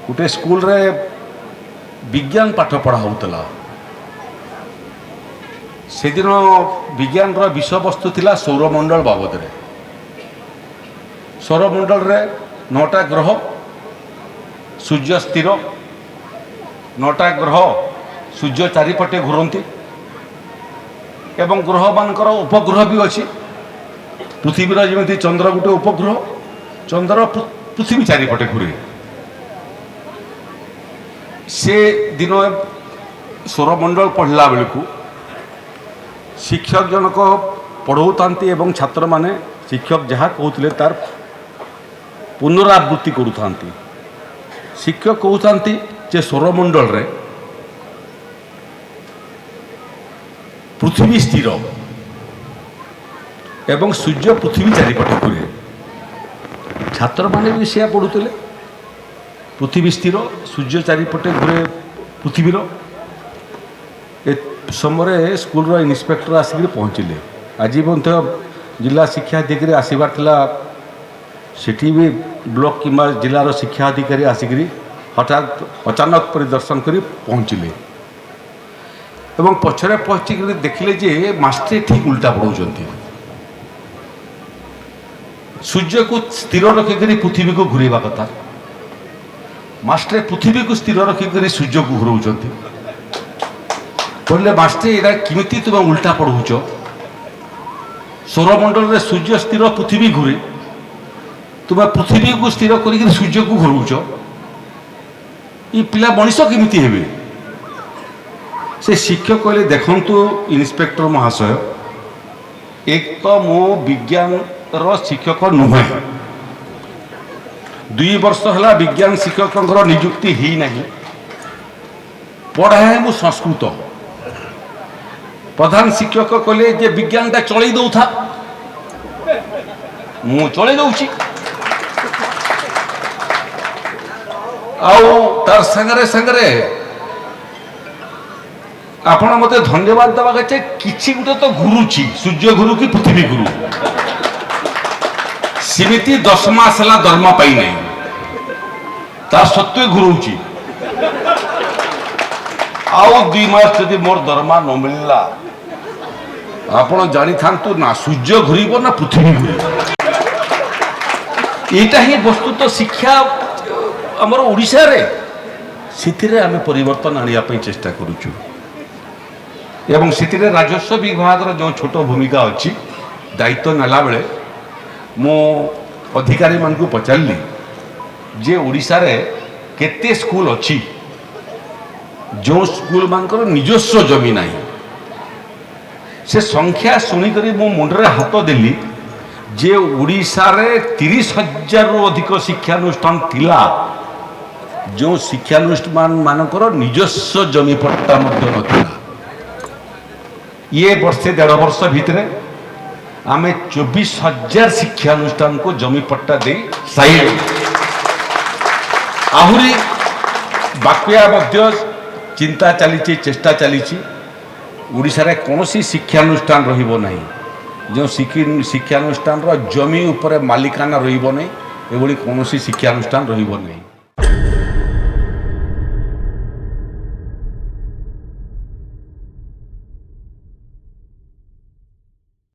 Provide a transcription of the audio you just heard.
गोटे स्कूल रे विज्ञान पाठ पढ़ा होता से दिन विज्ञान विषय वस्तु थिला सौरमंडल बाबद रे। सौरमंडल रे 9टा ग्रह सूर्य स्थिर 9टा ग्रह सूर्य चारिपटे घूरती एवं ग्रह मानकर उपग्रह भी अच्छी पृथ्वीर जमी चंद्र गोटे उपग्रह चंद्र पृथ्वी चारिपटे घूरे से दिन सौरमंडल पढ़ला बेलू शिक्षक जनक पढ़ौता एवं छात्र माने शिक्षक जहाँ कहते तार पुनरावृत्ति करुता। शिक्षक कहते जे सौरमंडल रे पृथ्वी स्थिर एवं सूर्य पृथ्वी चारिपटे घूरे। छात्र माने भी से पढ़ुले पृथ्वी स्थिर सूर्य चारिपटे घूरे पृथ्वीर। ए समय स्कूल इन्स्पेक्टर आसिक पहुँचले। आज जिला शिक्षा अधिकारी आसबार थिला सेठी भी ब्लॉक किंबा जिलार शिक्षा अधिकारी आसिक हठात अचानक परिदर्शन कर पहुँचले एवं पछरे पहुँचिक देखिले जे मास्टर ठीक उल्टा पढ़ाउछन्ति। सूर्य को स्थिर रखिक पृथ्वी को घूरेवा कथा मास्टर पृथ्वी को स्थिर रखिक सूर्य को घूराउछन्ति। कहले मास्टर एरा किमिति तुम उल्टा पढ़ाउछ। सौरमंडल रे सूर्य स्थिर पृथ्वी घूरे तुम पृथ्वी को स्थिर कर सूर्य को घूराउछ। ये पिला मनीष किमिति हेबे। से शिक्षक कहले देखंतु इन्स्पेक्टर महाशय एक तो मो विज्ञान शिक्षक नुहे 2 वर्ष है विज्ञान शिक्षक नियुक्ति ही नहीं। पढ़ाए मु संस्कृत। प्रधान शिक्षक कहले जे विज्ञान टा चलई दौ था मु चलई दउची आउ तार संगरे संगरे आपण मते धन्यवाद देवा के किछि गुटे तो घुरुची सूर्य गुरु की पृथ्वी गुरु सिमिति 10 मास हला दरमा पाई नहीं ता सत्वे घुरुची आउ 2 मास जदि मोर दरमा न मिलला आपण जानी थांतु ना सूर्य घुरीबो ना पृथ्वी घुरीबो। एटा ही वस्तु तो शिक्षा हमर ओडिसा रे सिथिरे आमे परिवर्तन आनिया पई चेष्टा करूछु एवं सिथिरे राजस्व विभाग जो छोट भूमिका अच्छी दायित्व नेला बेले मो अधिकारी मान को पचारली जे ओडिसा रे केते स्कूल अच्छी जो स्कूल मानकर निजस्व जमी नहीं से संख्या शुणिक मो मुंडरे हाथ देली जे ओडिसा रे 30,000 रु अधिक शिक्षानुष्ठान थिला जो शिक्षानुष्ठान मानकर निजस्व जमी पट्टा मध्य नथिला। ये वर्षे 1.5 वर्ष भितर आमे 24,000 शिक्षानुष्ठान को जमी पट्टा दे साइल आहुरी बाकिया मध्य चिंता चली चेष्टा चली ओडिशा रे कौनसी शिक्षानुष्ठान रहिबो नहीं जो शिक्षानुष्ठान जमी उपरे मालिकाना रहिबो नहीं एभली कौनसी शिक्षानुष्ठान रहिबो नहीं।